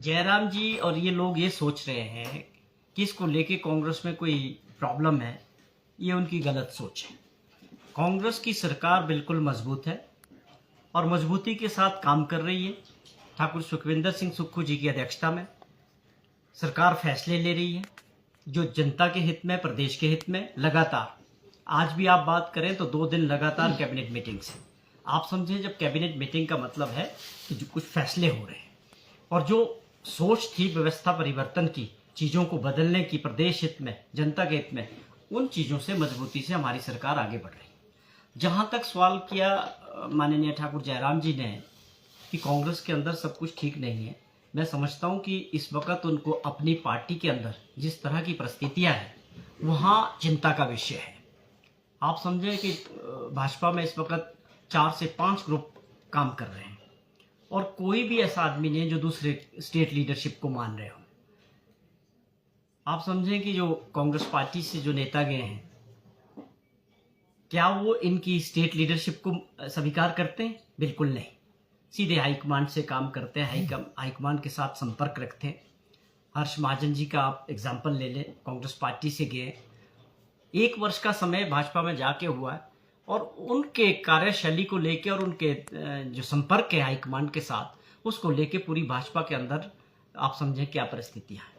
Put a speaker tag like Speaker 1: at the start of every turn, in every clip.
Speaker 1: जयराम जी और ये लोग ये सोच रहे हैं कि इसको लेके कांग्रेस में कोई प्रॉब्लम है। ये उनकी गलत सोच है। कांग्रेस की सरकार बिल्कुल मजबूत है और मजबूती के साथ काम कर रही है। ठाकुर सुखविंदर सिंह सुक्खू जी की अध्यक्षता में सरकार फैसले ले रही है जो जनता के हित में, प्रदेश के हित में। लगातार आज भी आप बात करें तो 2 दिन लगातार कैबिनेट मीटिंग्स हैं। आप समझें, जब कैबिनेट मीटिंग का मतलब है कि जो कुछ फैसले हो रहे हैं और जो सोच थी व्यवस्था परिवर्तन की, चीज़ों को बदलने की, प्रदेश हित में, जनता के हित में, उन चीज़ों से मजबूती से हमारी सरकार आगे बढ़ रही है। जहाँ तक सवाल किया माननीय ठाकुर जयराम जी ने कि कांग्रेस के अंदर सब कुछ ठीक नहीं है, मैं समझता हूँ कि इस वक्त उनको अपनी पार्टी के अंदर जिस तरह की परिस्थितियाँ हैं वहाँ चिंता का विषय है। आप समझें कि भाजपा में इस वक्त 4 से 5 ग्रुप काम कर रहे हैं और कोई भी ऐसा आदमी नहीं है जो दूसरे स्टेट लीडरशिप को मान रहे हो। आप समझें कि जो कांग्रेस पार्टी से जो नेता गए हैं, क्या वो इनकी स्टेट लिडरशिप को स्वीकार करते हैं? बिल्कुल नहीं। सीधे हाईकमांड से काम करते हैं, हाईकमांड के साथ संपर्क रखते हैं। हर्ष महाजन जी का आप एग्जाम्पल ले लें, कांग्रेस पार्टी से गए, 1 वर्ष का समय भाजपा में जाके हुआ है और उनके कार्यशैली को लेके और उनके जो संपर्क है हाईकमांड के साथ, उसको लेके पूरी भाजपा के अंदर आप समझें क्या परिस्थितियां हैं।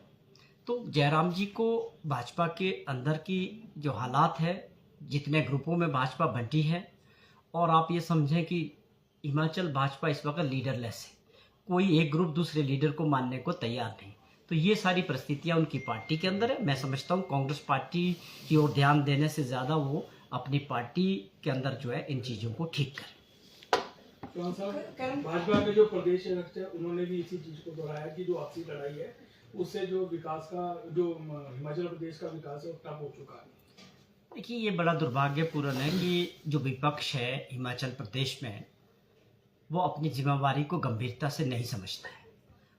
Speaker 1: तो जयराम जी को भाजपा के अंदर की जो हालात है, जितने ग्रुपों में भाजपा बंटी है, और आप ये समझें कि हिमाचल भाजपा इस वक्त लीडरलेस है। कोई एक ग्रुप दूसरे लीडर को मानने को तैयार नहीं। तो ये सारी परिस्थितियां उनकी पार्टी के अंदर है। मैं समझता हूँ कांग्रेस पार्टी की ओर ध्यान देने से ज़्यादा वो अपनी पार्टी के अंदर जो है इन चीज़ों को ठीक करें।
Speaker 2: भाजपा के जो प्रदेश अध्यक्ष है उन्होंने भी इसी चीज को दोहराया कि जो आपसी लड़ाई है उससे जो विकास का, जो हिमाचल प्रदेश का विकास है वो ठप हो चुका है।
Speaker 1: देखिए, ये बड़ा दुर्भाग्यपूर्ण है कि जो विपक्ष है हिमाचल प्रदेश में, वो अपनी जिम्मेवारी को गंभीरता से नहीं समझता है।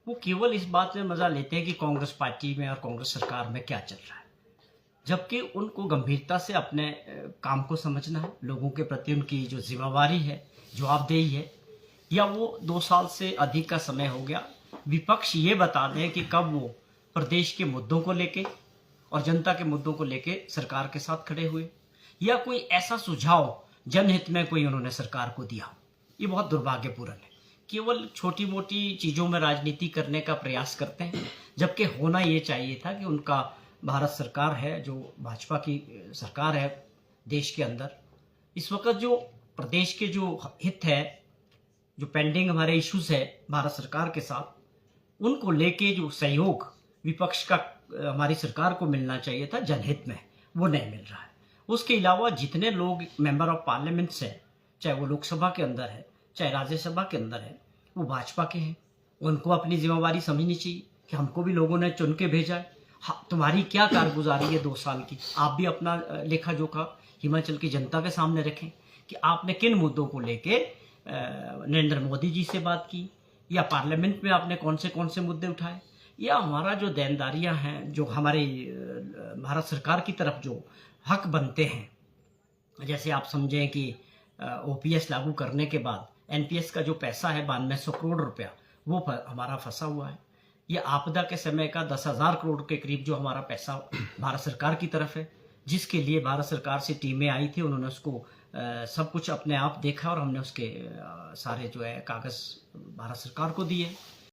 Speaker 1: वो केवल इस बात में मजा लेते हैं कि कांग्रेस पार्टी में और कांग्रेस सरकार में क्या चल रहा है, जबकि उनको गंभीरता से अपने काम को समझना है। लोगों के प्रति उनकी जो जिम्मेवारी है, जवाबदेही है, या वो 2 साल से अधिक का समय हो गया, विपक्ष ये बता दें कि कब वो प्रदेश के मुद्दों को लेके और जनता के मुद्दों को लेके सरकार के साथ खड़े हुए, या कोई ऐसा सुझाव जनहित में कोई उन्होंने सरकार को दिया। ये बहुत दुर्भाग्यपूर्ण है। केवल छोटी मोटी चीज़ों में राजनीति करने का प्रयास करते हैं, जबकि होना ये चाहिए था कि उनका भारत सरकार है, जो भाजपा की सरकार है देश के अंदर, इस वक्त जो प्रदेश के जो हित है, जो पेंडिंग हमारे इश्यूज है भारत सरकार के साथ, उनको लेके जो सहयोग विपक्ष का हमारी सरकार को मिलना चाहिए था जनहित में, वो नहीं मिल रहा है। उसके अलावा जितने लोग मेंबर ऑफ पार्लियामेंट्स हैं, चाहे वो लोकसभा के अंदर है चाहे राज्यसभा के अंदर है, वो भाजपा के हैं। उनको अपनी जिम्मेवारी समझनी चाहिए कि हमको भी लोगों ने चुन के भेजा है। हाँ, तुम्हारी क्या कारगुजारी है 2 साल की, आप भी अपना लेखा जोखा हिमाचल की जनता के सामने रखें कि आपने किन मुद्दों को लेके नरेंद्र मोदी जी से बात की, या पार्लियामेंट में आपने कौन से मुद्दे उठाए, या हमारा जो देनदारियां हैं, जो हमारे भारत सरकार की तरफ जो हक बनते हैं। जैसे आप समझें कि ओपीएस लागू करने के बाद एनपीएस का जो पैसा है 9200 करोड़ रुपया, वो हमारा फंसा हुआ है। ये आपदा के समय का 10,000 करोड़ के करीब जो हमारा पैसा भारत सरकार की तरफ है, जिसके लिए भारत सरकार से टीमें आई थी, उन्होंने उसको सब कुछ अपने आप देखा और हमने उसके सारे जो है कागज़ भारत सरकार को दिए।